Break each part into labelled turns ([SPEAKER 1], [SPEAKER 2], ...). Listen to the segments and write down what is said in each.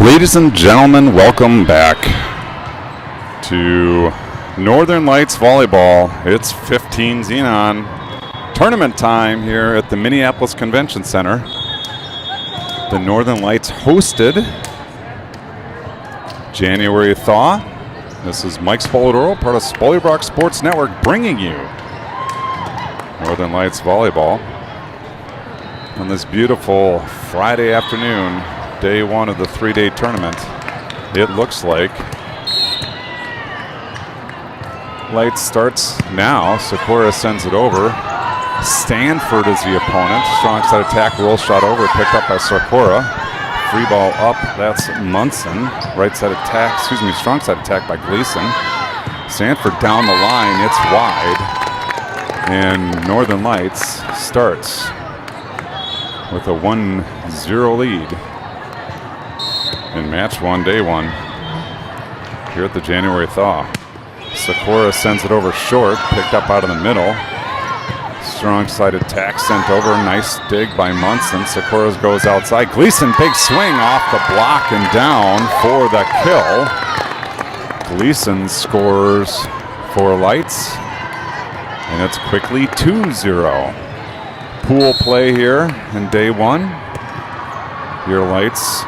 [SPEAKER 1] Ladies and gentlemen, welcome back to Northern Lights Volleyball. It's 15 Xenon tournament time here at the Minneapolis Convention Center. The Northern Lights hosted January Thaw. This is Mike Spoladoro, part of Spoilybrock Sports Network, bringing you Northern Lights Volleyball on this beautiful Friday afternoon, day one of the three-day tournament. It looks like Lights starts now. Sakura sends it over. Sanford is the opponent. Strong side attack, roll shot over, picked up by Sakura. Free ball up, that's Munson. Right side attack, strong side attack by Gleason. Sanford down the line, it's wide. And Northern Lights starts with a 1-0 lead in match one, day one, here at the January Thaw. Sakura sends it over short, picked up out of the middle. Strong side attack sent over, nice dig by Munson. Sakura goes outside. Gleason, big swing off the block and down for the kill. Gleason scores for Lights, and it's quickly 2-0. Pool play here in day one. Your Lights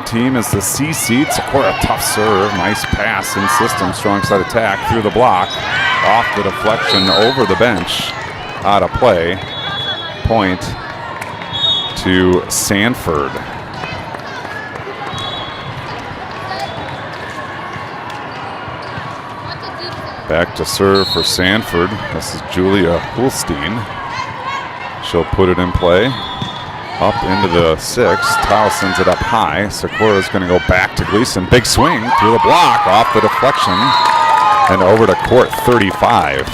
[SPEAKER 1] team is the C seed. Sakura, tough serve, nice pass in system, strong side attack through the block, off the deflection, over the bench, out of play. Point to Sanford. Back to serve for Sanford. This is Julia Hulstein. She'll put it in play. Up into the six. Thaw sends it up high. Sakura's going to go back to Gleason. Big swing through the block, off the deflection, and over to court 35.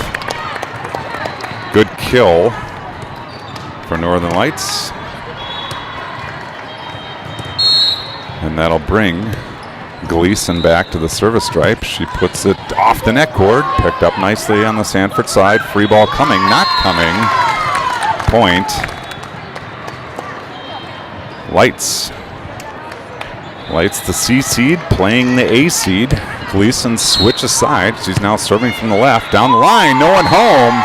[SPEAKER 1] Good kill for Northern Lights. And that'll bring Gleason back to the service stripe. She puts it off the net cord. Picked up nicely on the Sanford side. Free ball coming, not coming. Point. Lights. Lights the C seed, playing the A seed. Gleason switch aside. She's now serving from the left. Down the line, no one home.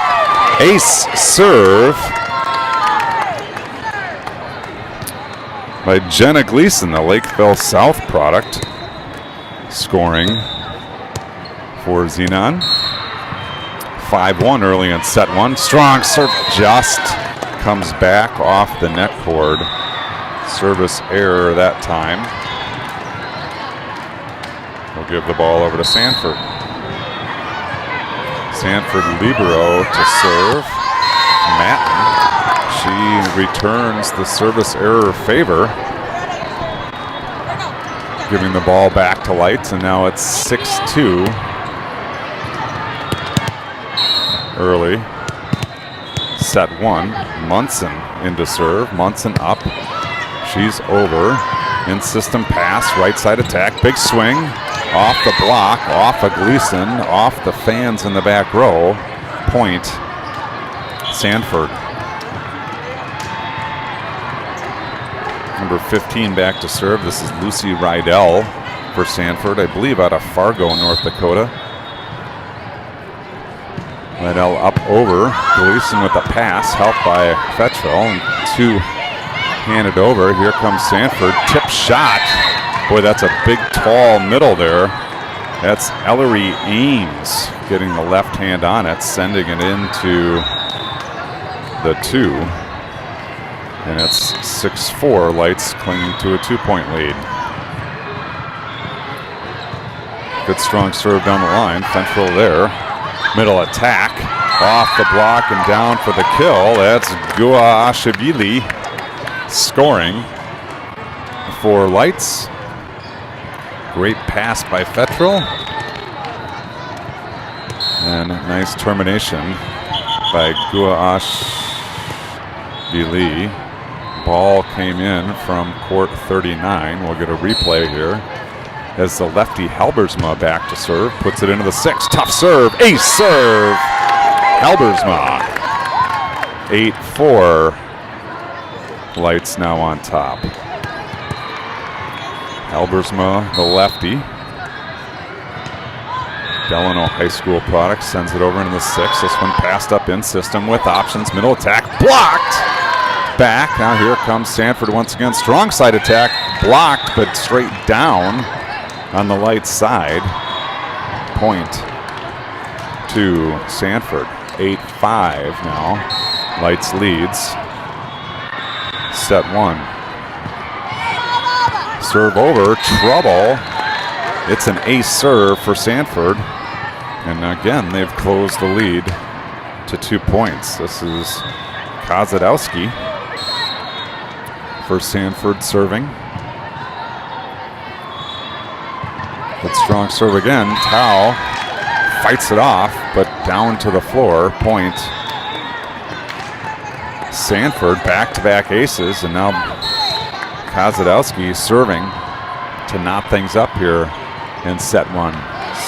[SPEAKER 1] Ace serve by Jenna Gleason, the Lakeville South product, scoring for Xenon. 5-1 early in set one. Strong serve just comes back off the net cord. Service error that time. We'll give the ball over to Sanford. Sanford libero to serve. Matten. She returns the service error favor. Giving the ball back to Lights, and now it's 6-2. Early. Set one. Munson into serve. Munson up. She's over. In system pass, right side attack, big swing, off the block, off of Gleason, off the fans in the back row. Point, Sanford. Number 15 back to serve. This is Lucy Rydell for Sanford, I believe out of Fargo, North Dakota. Rydell up over. Gleason with the pass, helped by Fetchville, and two handed over. Here comes Sanford. Tip shot. Boy, that's a big, tall middle there. That's Ellery Ames getting the left hand on it, sending it into the two. And it's 6-4. Lights clinging to a 2-point lead. Good strong serve down the line. Fentrell there. Middle attack. Off the block and down for the kill. That's Guashvili scoring for Lights. Great pass by Fettrell. And nice termination by Guashvili. Ball came in from court 39. We'll get a replay here as the lefty Halbersma back to serve. Puts it into the six. Tough serve. Ace serve. Halbersma. 8-4. Lights now on top. Albersma, the lefty. Delano High School product, sends it over into the 6. This one passed up in system with options. Middle attack, blocked. Back, now here comes Sanford once again. Strong side attack, blocked, but straight down on the light side. Point to Sanford. 8-5 now. Lights leads. Set 1. Serve over, trouble. It's an ace serve for Sanford. And again, they've closed the lead to 2 points. This is Kozadowski for Sanford serving. Good strong serve again. Thaw fights it off, but down to the floor. Point. Sanford back-to-back aces, and now Kozadowski serving to knot things up here in set 1.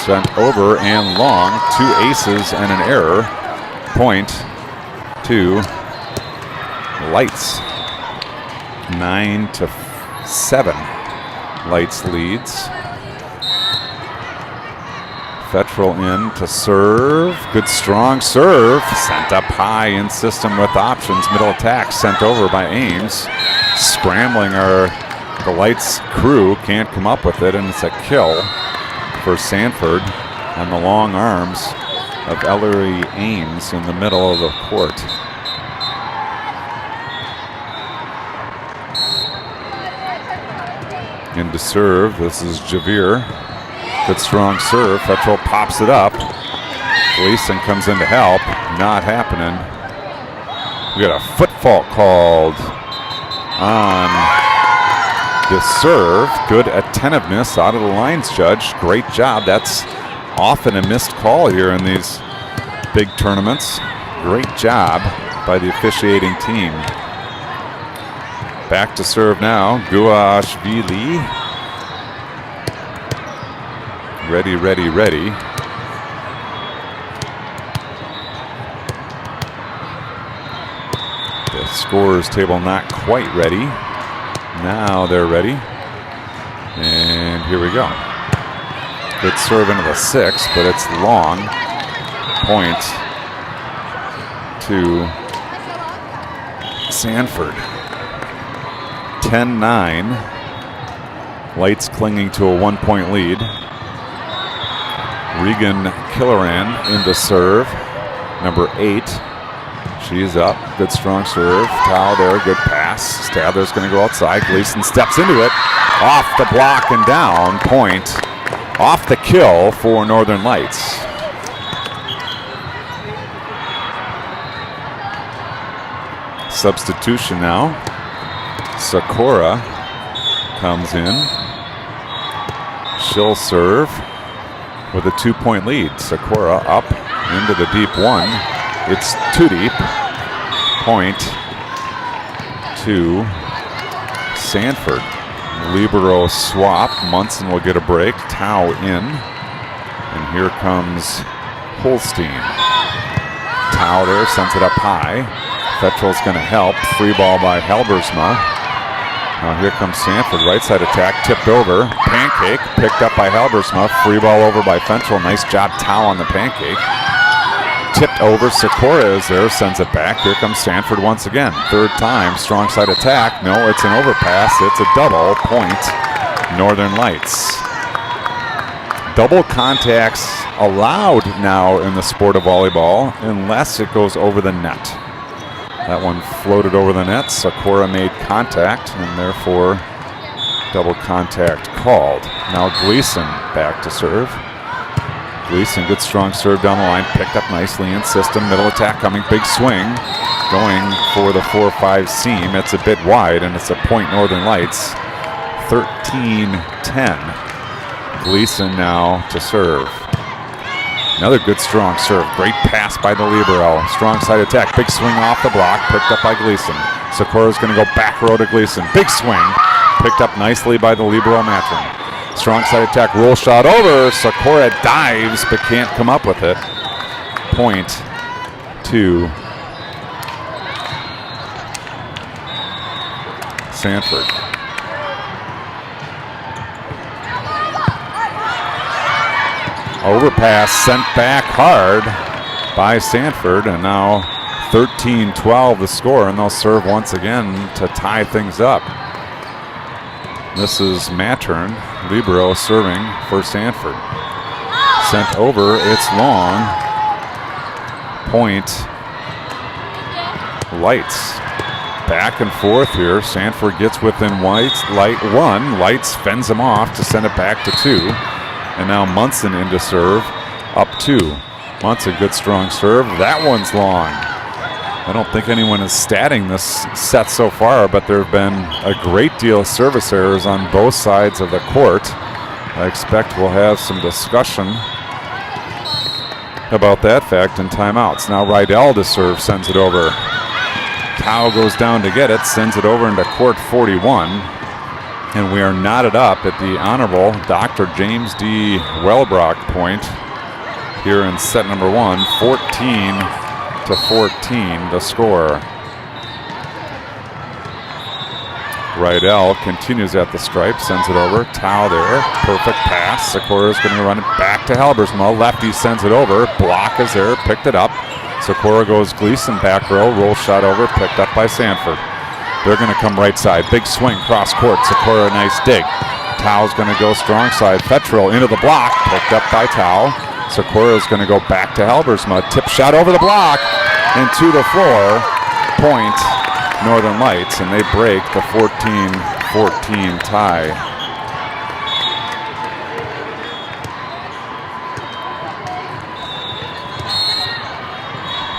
[SPEAKER 1] Sent over and long, 2 aces and an error. Point to Lights. 9-7. Lights leads. Fettrell in to serve. Good strong serve. Sent up high in system with options. Middle attack sent over by Ames. Scrambling the Lights crew. Can't come up with it, and it's a kill for Sanford on the long arms of Ellery Ames in the middle of the court. In to serve, this is Javier. Good strong serve. Fettrell pops it up. Gleason comes in to help. Not happening. We got a foot fault called on the serve. Good attentiveness out of the lines judge. Great job. That's often a missed call here in these big tournaments. Great job by the officiating team. Back to serve now. Guashvili. Ready, ready, ready. The scorer's table not quite ready. Now they're ready. And here we go. Good serve into the 6, but it's long. Point to Sanford. 10-9. Lights clinging to a 1-point lead. Regan Killeran into serve. Number 8. She's up. Good strong serve. Thaw there. Good pass. Stadler's going to go outside. Gleason steps into it. Off the block and down. Point. Off the kill for Northern Lights. Substitution now. Sakura comes in. She'll serve with a 2-point lead. Sakura up into the deep 1. It's too deep. Point to Sanford. Libero swap. Munson will get a break. Thaw in. And here comes Holstein. Thaw there, sends it up high. Fettrell's going to help. Free ball by Halbersma. Now here comes Sanford. Right side attack. Tipped over. Pancake. Picked up by Halbersma. Free ball over by Fettrell. Nice job, Thaw on the pancake. Tipped over. Sakura is there. Sends it back. Here comes Sanford once again. Third time. Strong side attack. No, it's an overpass. It's a double. Point. Northern Lights. Double contacts allowed now in the sport of volleyball unless it goes over the net. That one floated over the net. Sakura made contact, and therefore double contact called. Now Gleason back to serve. Gleason, good strong serve down the line. Picked up nicely in system. Middle attack coming. Big swing. Going for the 4-5 seam. It's a bit wide, and it's a point Northern Lights. 13-10. Gleason now to serve. Another good strong serve. Great pass by the libero. Strong side attack. Big swing off the block. Picked up by Gleason. Sakura's going to go back row to Gleason. Big swing. Picked up nicely by the libero Matron. Strong side attack. Roll shot over. Sakura dives but can't come up with it. Point to Sanford. Overpass sent back hard by Sanford, and now 13-12 the score, and they'll serve once again to tie things up. This is Mattern, libero, serving for Sanford. Sent over, it's long. Point, Lights. Back and forth here. Sanford gets within Light one. Lights fends him off to send it back to 2. And now Munson into serve, up 2. Munson, good strong serve. That one's long. I don't think anyone is statting this set so far, but there have been a great deal of service errors on both sides of the court. I expect we'll have some discussion about that fact in timeouts. Now Rydell to serve, sends it over. Thaw goes down to get it, sends it over into court 41. And we are knotted up at the Honorable Dr. James D. Wellbrock point here in set number 1, 14-14 the score. Rydell continues at the stripe, sends it over. Thaw there, perfect pass. Socorro's going to run it back to Halbersma. Lefty sends it over. Block is there, picked it up. Socorro goes Gleason back row, roll shot over, picked up by Sanford. They're going to come right side. Big swing cross court. Socorro, nice dig. Thaw's going to go strong side. Fettrell into the block, picked up by Thaw. Socorro's going to go back to Halbersma. Tip shot over the block and to the floor. Point Northern Lights, and they break the 14-14 tie.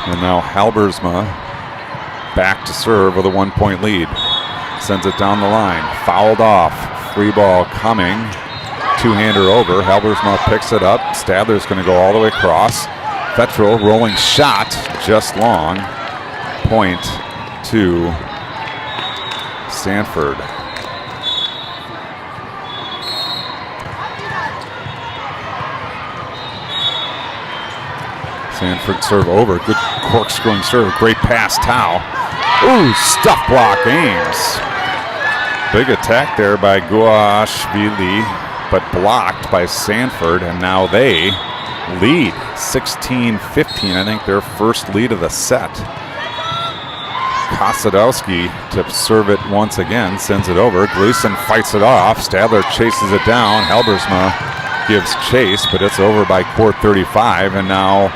[SPEAKER 1] And now Halbersma back to serve with a 1-point lead. Sends it down the line. Fouled off. Free ball coming. Two-hander over. Halbersma picks it up. Stadler's going to go all the way across. Fettrell rolling shot. Just long. Point to Sanford. Sanford serve over. Good corkscrewing serve. Great pass, Thaw. Ooh, stuff block Ames. Big attack there by Guashvili, but blocked by Sanford, and now they lead 16-15. I think their first lead of the set. Kosadowski to serve it once again, sends it over. Gleason fights it off. Stadler chases it down. Halbersma gives chase, but it's over by court 35, and now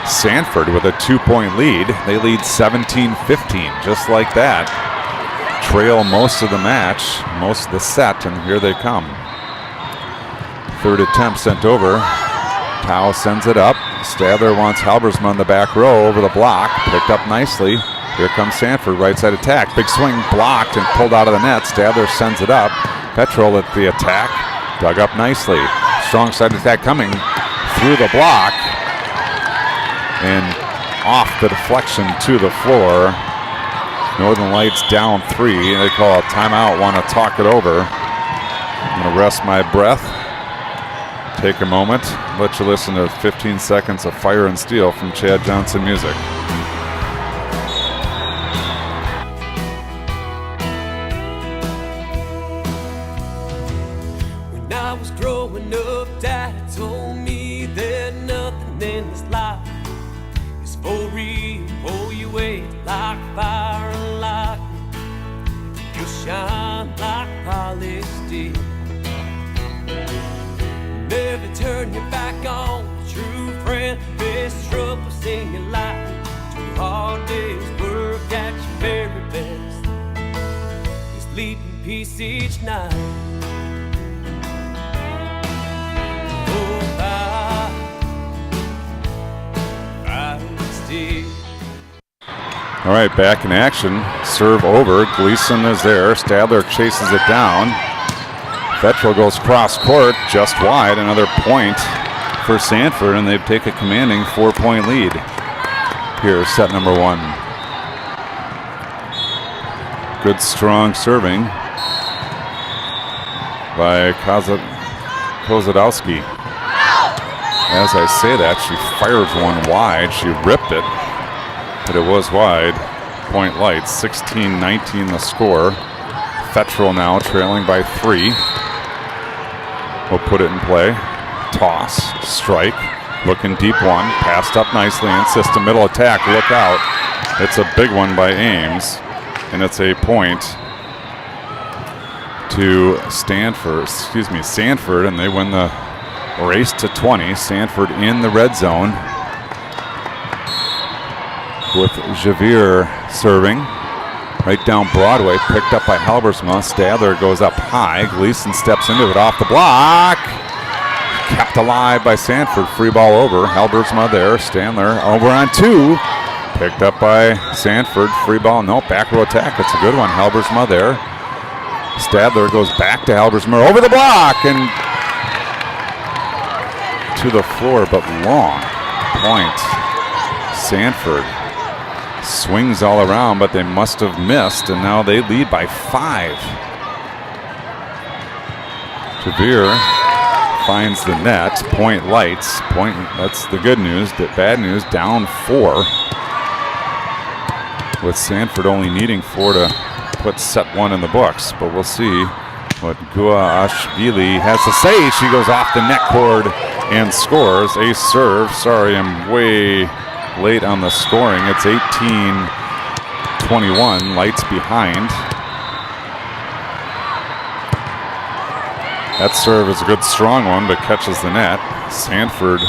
[SPEAKER 1] Sanford with a 2-point lead. They lead 17-15, just like that. Trail most of the match, most of the set, and here they come. Third attempt sent over. Thaw sends it up. Stadler wants Halbersma on the back row over the block. Picked up nicely. Here comes Sanford, right side attack. Big swing blocked and pulled out of the net. Stadler sends it up. Fettrell at the attack. Dug up nicely. Strong side attack coming through the block. And off the deflection to the floor. Northern Lights down 3. They call a timeout, want to talk it over. I'm going to rest my breath. Take a moment. Let you listen to 15 seconds of Fire and Steel from Chad Johnson Music.
[SPEAKER 2] When I was growing up, Dad told me that nothing in this life is for real. Pull you away like fire and lightning. You'll shine like polished steel. Never turn your back on a true friend. Best troubles in your life. 2 hard days work at your very best. It's sleep in peace each night. Oh, fire and steel.
[SPEAKER 1] All right, back in action. Serve over. Gleason is there. Stadler chases it down. Fettrell goes cross court, just wide. Another point for Sanford, and they've taken a commanding 4-point lead. Here's set number 1. Good strong serving by Kozadowski. As I say that, she fires one wide. She ripped it, but it was wide. Point Lights, 16-19 the score. Fettrell now trailing by 3. We'll put it in play. toss, strike, looking deep one, passed up nicely in system, middle attack, look out. It's a big one by Ames, and it's a point to Sanford, and they win the race to 20. Sanford in the red zone with Javier serving. Right down Broadway, picked up by Halbersma. Stadler goes up high. Gleason steps into it off the block. Kept alive by Sanford. Free ball over. Halbersma there. Standler over on 2. Picked up by Sanford. Free ball. No, back row attack. It's a good one. Halbersma there. Stadler goes back to Halbersma over the block and to the floor, but long. Point. Sanford swings all around, but they must have missed, and now they lead by 5. Javier finds the net. Point lights. Point. That's the good news. The bad news, down 4. With Sanford only needing 4 to put set 1 in the books, but we'll see what Guashvili has to say. She goes off the net cord and scores. Ace serve. Sorry, I'm way late on the scoring. It's 18-21. Lights behind. That serve is a good strong one, but catches the net. Sanford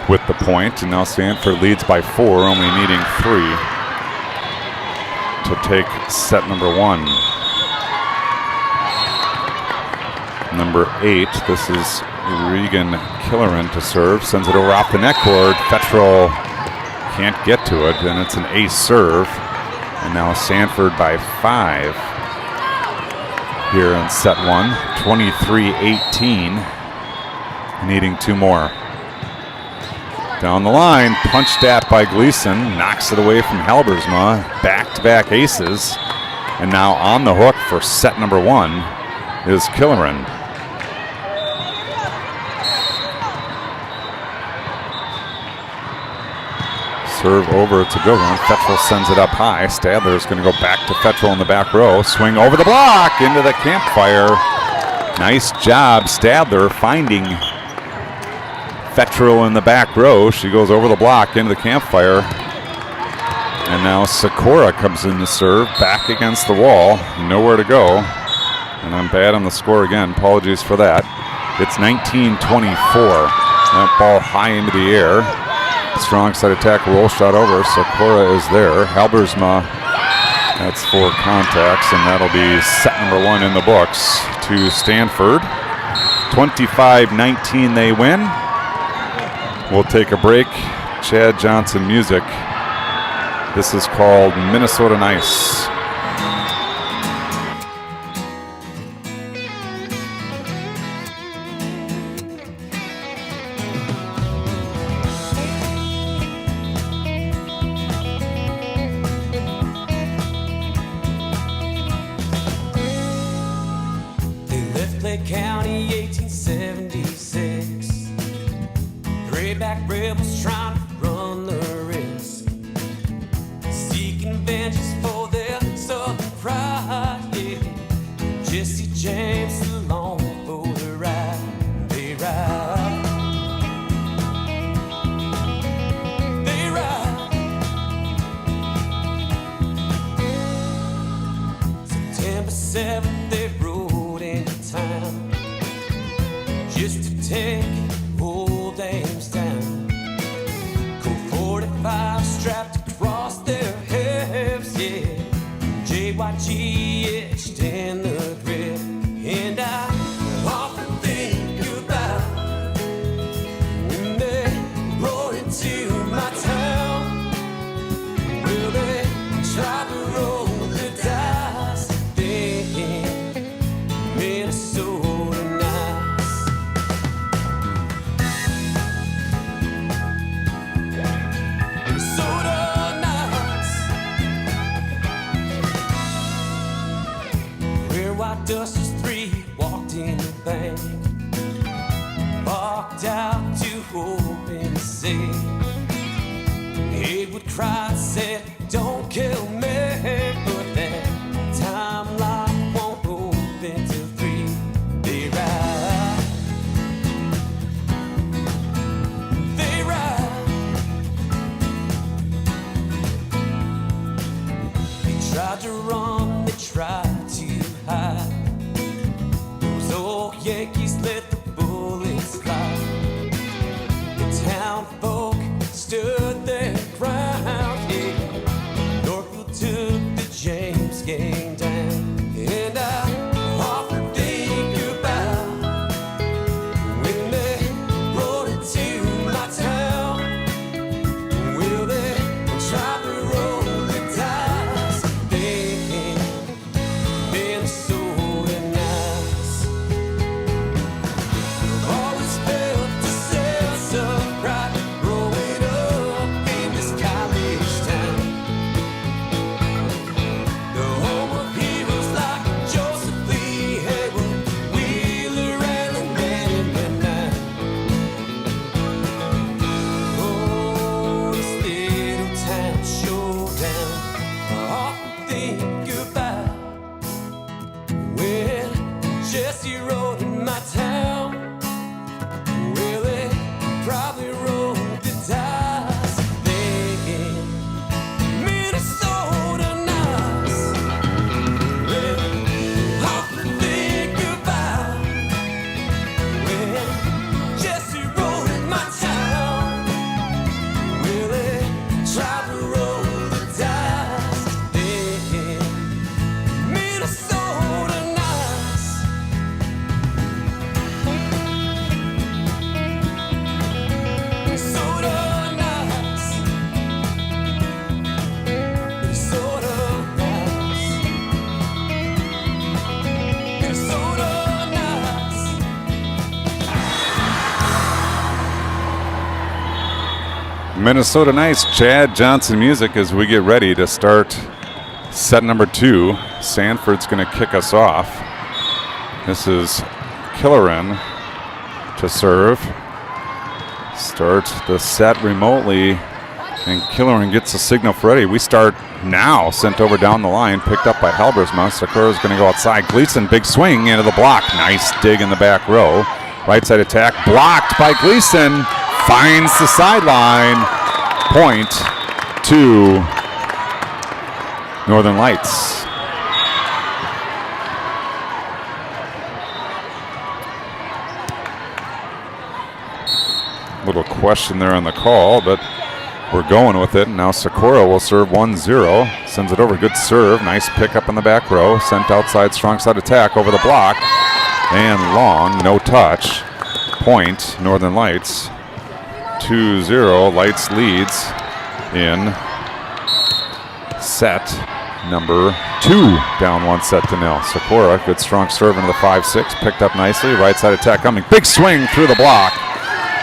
[SPEAKER 1] with the point, and now Sanford leads by 4, only needing 3 to take set number 1. Number 8, this is Regan Killeran to serve. Sends it over off the net cord. Fettrell can't get to it, and it's an ace serve. And now Sanford by 5 here in set 1. 23-18, needing 2 more. Down the line, punched at by Gleason, knocks it away from Halbersma. Back-to-back aces, and now on the hook for set number 1 is Killeran. Serve over, it's a good one. Fettrell sends it up high. Stadler's going to go back to Fettrell in the back row. Swing over the block into the campfire. Nice job, Stadler, finding Fettrell in the back row. She goes over the block into the campfire. And now Sikora comes in to serve. Back against the wall. Nowhere to go. And I'm bad on the score again. Apologies for that. It's 19-24. That ball high into the air. Strong side attack, roll shot over. Sikora is there. Halbersma, that's 4 contacts, and that'll be set number 1 in the books to Sanford. 25-19 they win. We'll take a break. Chad Johnson music. This is called Minnesota Nice.
[SPEAKER 2] County, 1876. Grayback rebels trying to run the risk, seeking vengeance for their southern pride. Yeah, Jesse James along for the ride. They ride. They ride. September 7th, they rode into town just to take old dames down. Colt 45 strapped across their hips, yeah. JYG etched in the grip. And I often think about when they rode into my town. Will they try to roll the dice, thinking Minnesota nice? Minnesota nice. Where White Dusters 3 walked in the bank, walked out to open to see. Haywood cried, said, "Don't kill me," but that time lock won't open till 3. They ride.
[SPEAKER 1] Minnesota Nice, Chad Johnson music as we get ready to start set number 2. Sanford's going to kick us off. This is Killeran to serve. Start the set remotely, and Killeran gets a signal for ready. We start now. Sent over down the line, picked up by Halbersma. Sakura's going to go outside. Gleason, big swing into the block. Nice dig in the back row. Right side attack, blocked by Gleason. Finds the sideline. Point to Northern Lights. Little question there on the call, but we're going with it. Now Sakura will serve 1-0. Sends it over. Good serve. Nice pickup in the back row. Sent outside, strong side attack over the block. And long, no touch. Point, Northern Lights. 2-0. Lights leads in set number 2. Down 1-0. Sakura, good strong serve into the 5-6. Picked up nicely. Right side attack coming. Big swing through the block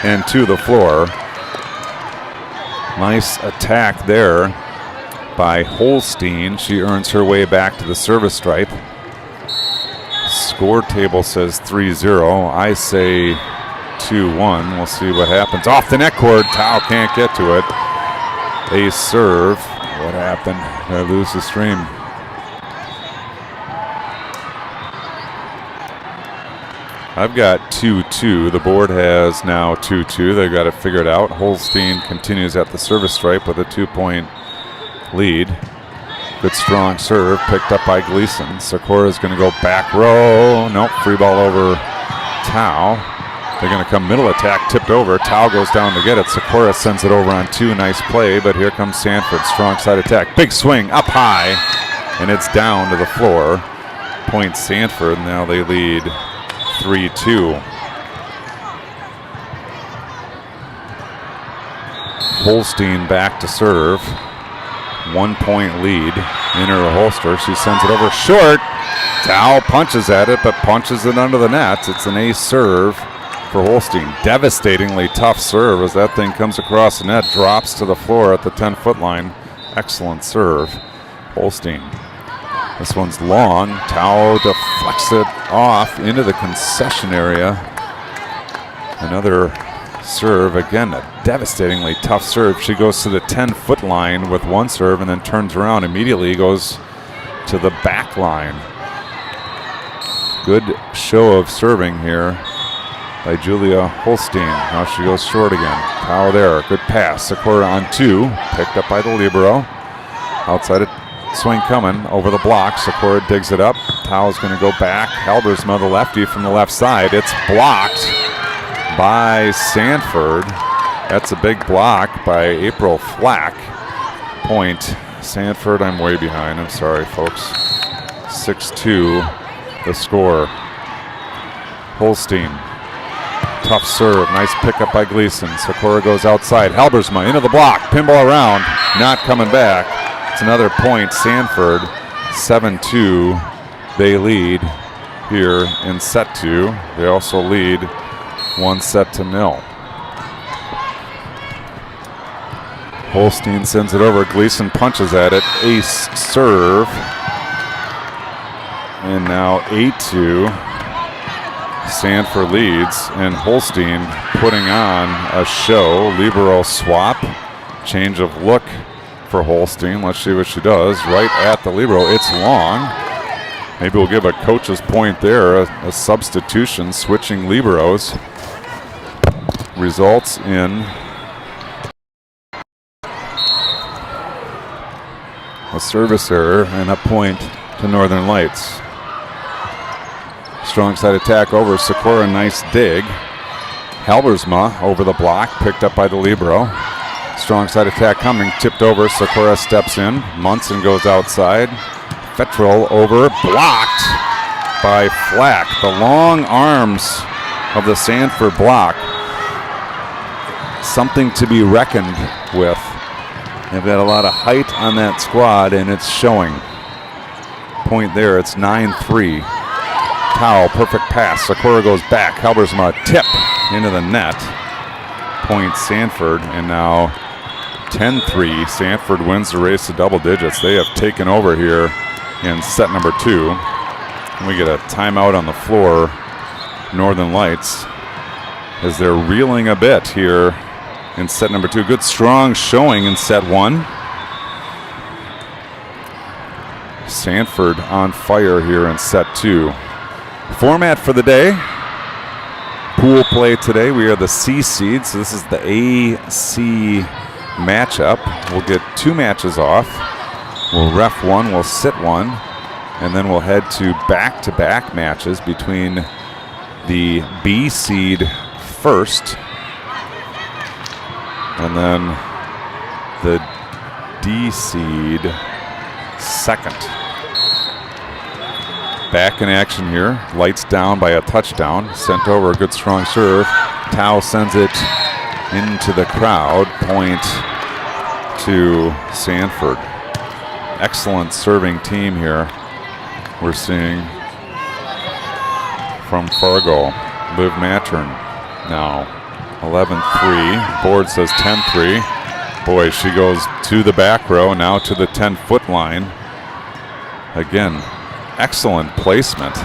[SPEAKER 1] and to the floor. Nice attack there by Holstein. She earns her way back to the service stripe. Score table says 3-0. I say 2-1. We'll see what happens. Off the net cord. Thaw can't get to it. A serve. What happened? Did I lose the stream? I've got 2-2. The board has now 2-2. They've got it figured out. Holstein continues at the service stripe with a 2-point lead. Good strong serve picked up by Gleason. Sakura's going to go back row. Nope, free ball over Thaw. They're going to come middle attack, tipped over. Thaw goes down to get it. Sakura sends it over on 2. Nice play, but here comes Sanford. Strong side attack. Big swing up high, and it's down to the floor. Point Sanford. Now they lead 3-2. Holstein back to serve. 1-point lead in her holster. She sends it over short. Thaw punches at it, but punches it under the net. It's an ace serve for Holstein. Devastatingly tough serve as that thing comes across the net, drops to the floor at the 10-foot line. Excellent serve, Holstein. This one's long. Thaw deflects it off into the concession area. Another serve. Again, a devastatingly tough serve. She goes to the 10-foot line with one serve and then turns around immediately, goes to the back line. Good show of serving here by Julia Holstein. Now she goes short again. Thaw there. Good pass. Sakura on 2. Picked up by the libero. Outside it. Swing coming over the block. Sakura digs it up. Thaw's going to go back. Halbersma, the lefty from the left side. It's blocked by Sanford. That's a big block by April Flack. Point Sanford. I'm way behind. I'm sorry, folks. 6-2 the score. Holstein. Tough serve. Nice pickup by Gleason. Sakura goes outside. Halbersma into the block. Pinball around. Not coming back. It's another point. Sanford. 7-2. They lead here in set 2. They also lead 1-0. Holstein sends it over. Gleason punches at it. Ace serve. And now 8-2. Sanford leads, and Holstein putting on a show. Libero swap. Change of look for Holstein. Let's see what she does. Right at the libero. It's long. Maybe we'll give a coach's point there. A substitution, switching liberos, results in a service error and a point to Northern Lights. Strong side attack over Sakura. Nice dig. Halbersma over the block. Picked up by the libero. Strong side attack coming. Tipped over. Sakura steps in. Munson goes outside. Fettrell over. Blocked by Flack. The long arms of the Sanford block. Something to be reckoned with. They've got a lot of height on that squad, and it's showing. Point there. It's 9-3. Thaw, perfect pass. Sakura goes back. Halbersma tip into the net. Point Sanford, and now 10-3. Sanford wins the race to double digits. They have taken over here in set number 2. And we get a timeout on the floor. Northern Lights, as they're reeling a bit here in set number 2. Good strong showing in set 1. Sanford on fire here in set 2. Format for the day. Pool play today. We are the C seed, so this is the AC matchup. We'll get 2 matches off. We'll ref 1, we'll sit 1, and then we'll head to back-to-back matches between the B seed first and then the D seed second. Back in action here. Lights down by a touchdown. Sent over a good strong serve. Thaw sends it into the crowd. Point to Sanford. Excellent serving team here we're seeing from Fargo. Liv Matern now 11-3. Board says 10-3. Boy, she goes to the back row, now to the 10-foot line. Again, excellent placement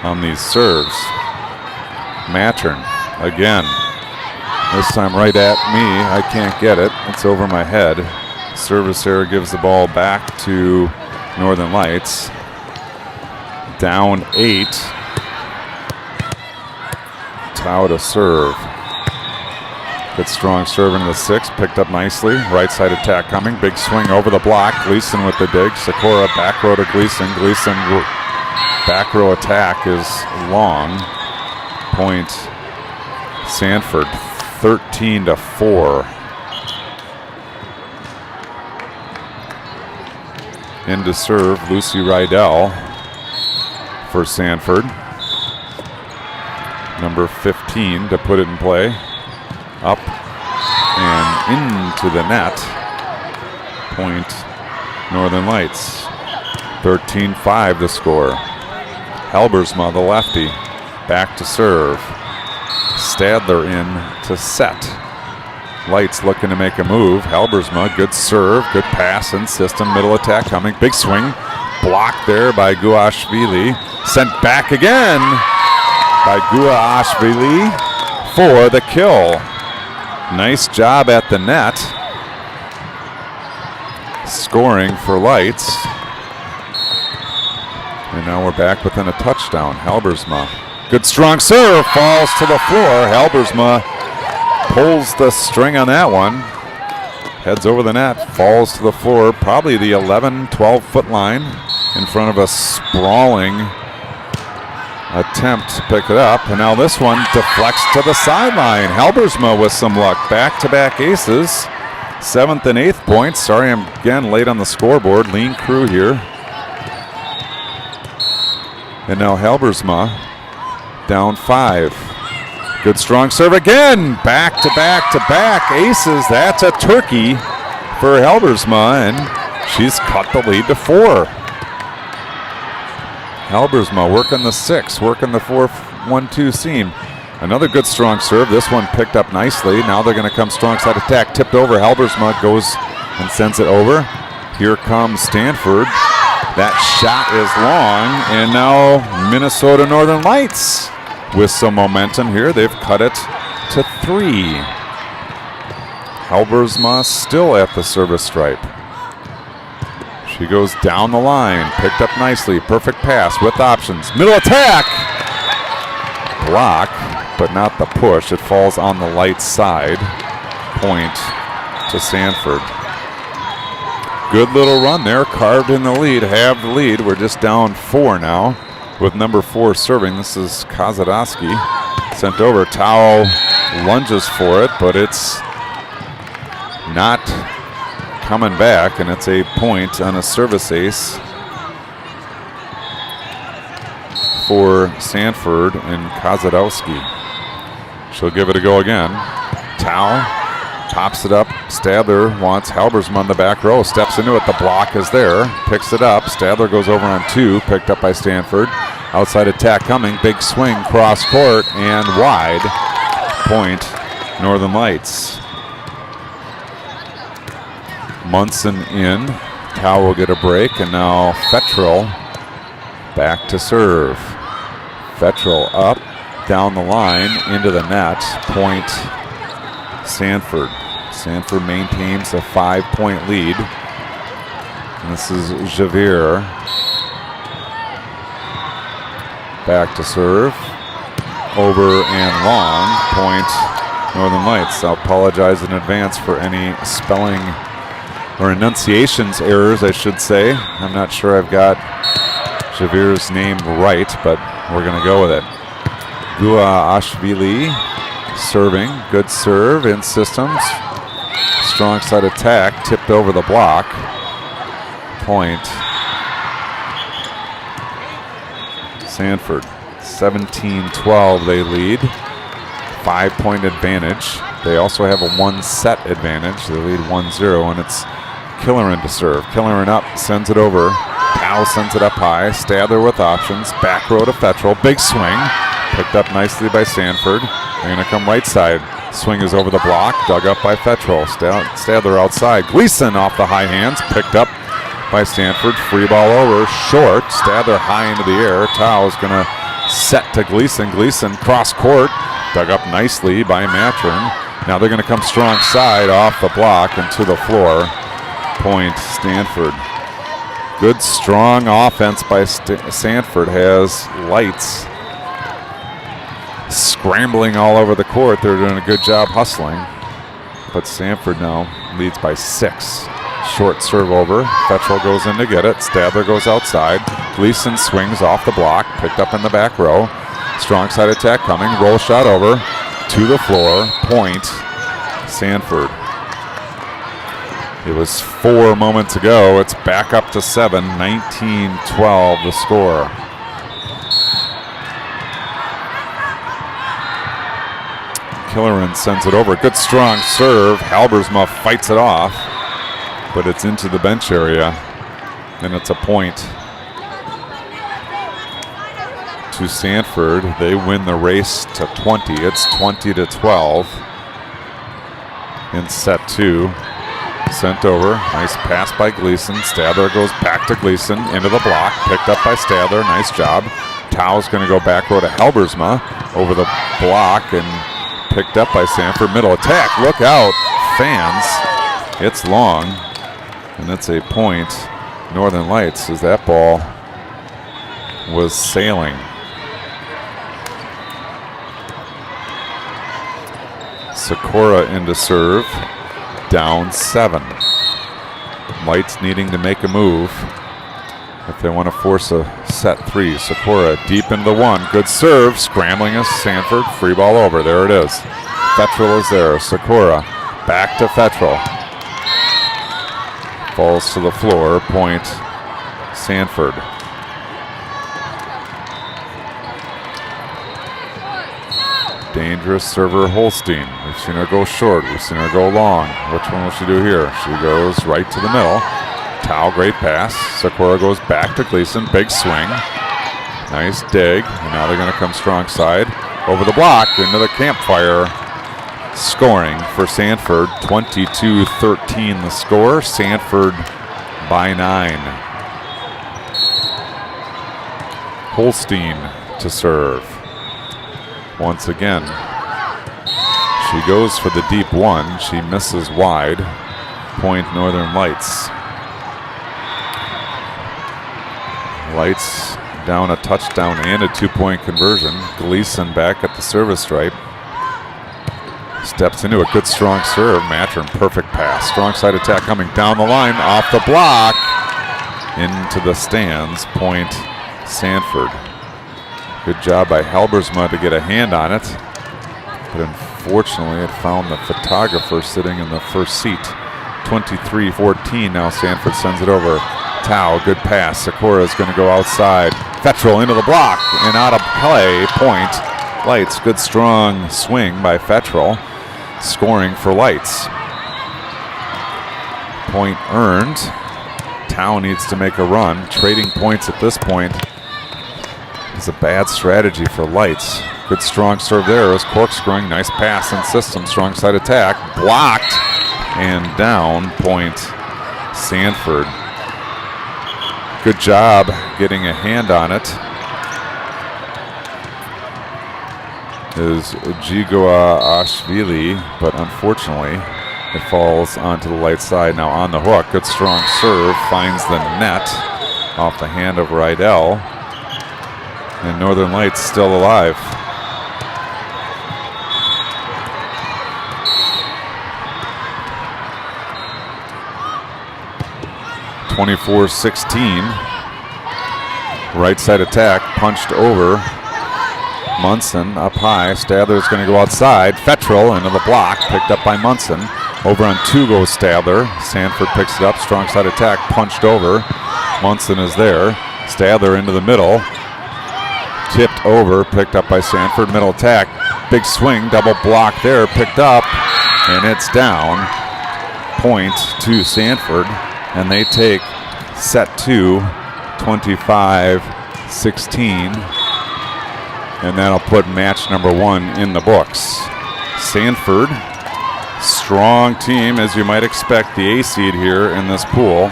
[SPEAKER 1] on these serves. Matern again. This time right at me. I can't get it. It's over my head. Service error gives the ball back to Northern Lights. Down 8. Thaw to serve. Good strong serve into the 6. Picked up nicely. Right side attack coming. Big swing over the block. Gleason with the dig. Sikora back row to Gleason. Gleason back row attack is long. Point Sanford 13-4. In to serve Lucy Rydell for Sanford. Number 15 to put it in play. Up and into the net. Point Northern Lights. 13-5 the score. Halbersma, the lefty, back to serve. Stadler in to set. Lights looking to make a move. Halbersma, good serve, good pass and system. Middle attack coming. Big swing. Blocked there by Guashvili. Sent back again by Guashvili for the kill. Nice job at the net. Scoring for Lights. And now we're back within a touchdown. Halbersma. Good strong serve. Falls to the floor. Halbersma pulls the string on that one. Heads over the net. Falls to the floor. Probably the 11, 12-foot line. In front of a sprawling attempt to pick it up. And now this one deflects to the sideline. Halbersma with some luck. Back-to-back aces. 7th and 8th points. Sorry, I'm again late on the scoreboard. Lean crew here. And now Halbersma down 5. Good strong serve again. Back-to-back-to-back aces. That's a turkey for Halbersma, and she's cut the lead to 4. Halbersma working the 6, working the 4-1-2 seam. Another good strong serve. This one picked up nicely. Now they're going to come strong side attack. Tipped over. Halbersma goes and sends it over. Here comes Sanford. That shot is long. And now Minnesota Northern Lights with some momentum here. They've cut it to 3. Halbersma still at the service stripe. She goes down the line, picked up nicely, perfect pass with options. Middle attack! Block, but not the push. It falls on the Lights side. Point to Sanford. Good little run there, carved in the lead, have the lead. We're just down 4 now with number 4 serving. This is Kozadowski. Sent over. Thaw lunges for it, but it's not coming back, and it's a point on a service ace for Sanford and Kozadowski. She'll give it a go again. Thaw pops it up. Stadler wants Halbersma on the back row. Steps into it. The block is there. Picks it up. Stadler goes over on 2. Picked up by Sanford. Outside attack coming. Big swing. Cross court and wide. Point Northern Lights. Munson in. Thaw will get a break, and now Fettrell back to serve. Fettrell up, down the line, into the net. Point Sanford. Sanford maintains a 5-point lead. And this is Javier. Back to serve. Over and long. Point Northern Lights. I'll apologize in advance for any spelling or enunciations errors, I should say. I'm not sure I've got Javier's name right, but we're going to go with it. Guaashvili serving. Good serve in systems. Strong side attack. Tipped over the block. Point Sanford. 17-12 they lead. 5-point advantage. They also have a 1-set advantage. They lead 1-0, and it's Killeran to serve. Killeran up, sends it over. Thaw sends it up high. Stadler with options. Back row to Fettrell. Big swing. Picked up nicely by Sanford. They're going to come right side. Swing is over the block. Dug up by Fettrell. Stadler outside. Gleason off the high hands. Picked up by Sanford. Free ball over. Short. Stadler high into the air. Thaw is going to set to Gleason. Gleason cross court. Dug up nicely by Matron. Now they're going to come strong side off the block and to the floor. Point Stanford. Good strong offense by Sanford has Lights scrambling all over the court. They're doing a good job hustling. But Sanford now leads by 6. Short serve over. Fettrell goes in to get it. Stadler goes outside. Gleason swings off the block. Picked up in the back row. Strong side attack coming. Roll shot over to the floor. Point Sanford. It was 4 moments ago. It's back up to 7. 19-12 the score. Killeran sends it over. Good strong serve. Halbersma fights it off, but it's into the bench area, and it's a point to Sanford. They win the race to 20. It's 20-12 in set 2. Sent over. Nice pass by Gleason. Stadler goes back to Gleason. Into the block. Picked up by Stadler. Nice job. Thaw's going to go back row to Halbersma. Over the block and picked up by Sanford. Middle attack. Look out. Fans. It's long. And it's a point. Northern Lights as that ball was sailing. Sikora into serve. Down 7. Lights needing to make a move if they want to force a set 3. Sikora deep into the 1. Good serve. Scrambling is Sanford. Free ball over. There it is. Fettrell is there. Sikora back to Fettrell. Falls to the floor. Point Sanford. Dangerous server Holstein. We've seen her go short. We've seen her go long. Which one will she do here? She goes right to the middle. Thaw, great pass. Sikora goes back to Gleason. Big swing. Nice dig. And now they're going to come strong side. Over the block. Into the campfire. Scoring for Sanford. 22-13 the score. Sanford by 9. Holstein to serve. Once again, she goes for the deep 1. She misses wide. Point Northern Lights. Lights down a touchdown and a 2-point conversion. Gleason back at the service stripe. Steps into a good strong serve. Matron, perfect pass. Strong side attack coming down the line. Off the block. Into the stands. Point Sanford. Good job by Halbersma to get a hand on it. But unfortunately, it found the photographer sitting in the first seat. 23-14. Now Sanford sends it over. Thaw, good pass. Sikora is going to go outside. Fettrell into the block and out of play. Point Lights. Good strong swing by Fettrell. Scoring for Lights. Point earned. Thaw needs to make a run. Trading points at this point is a bad strategy for Lights. Good strong serve there. It was corkscrewing. Nice pass and system. Strong side attack. Blocked and down. Point Sanford. Good job getting a hand on it. Is Jigoa Ashvili, but unfortunately it falls onto the light side. Now on the hook, good strong serve, finds the net off the hand of Rydell. And Northern Lights still alive. (24-16). Right side attack, punched over. Munson up high. Stadler's going to go outside. Fettrell into the block, picked up by Munson. Over on 2 goes Stadler. Sanford picks it up. Strong side attack, punched over. Munson is there. Stadler into the middle. Tipped over, picked up by Sanford. Middle attack. Big swing, double block there, picked up. And it's down. Point to Sanford. And they take set 2, 25-16. And that'll put match number 1 in the books. Sanford, strong team, as you might expect, the A seed here in this pool,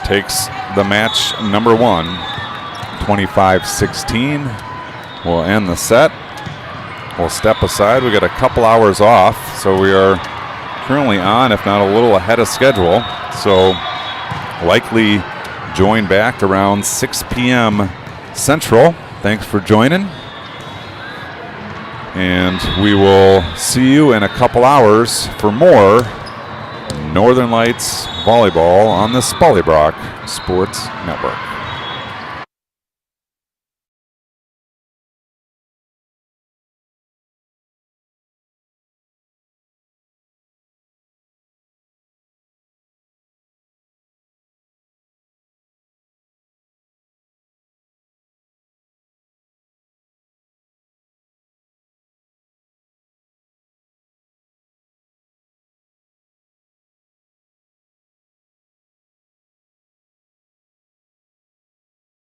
[SPEAKER 1] takes the match number 1, 25-16. We'll end the set. We'll step aside. We got a couple hours off, so we are currently on, if not a little ahead of schedule. So likely join back around 6 p.m. Central. Thanks for joining. And we will see you in a couple hours for more Northern Lights volleyball on the Spollybrock Sports Network.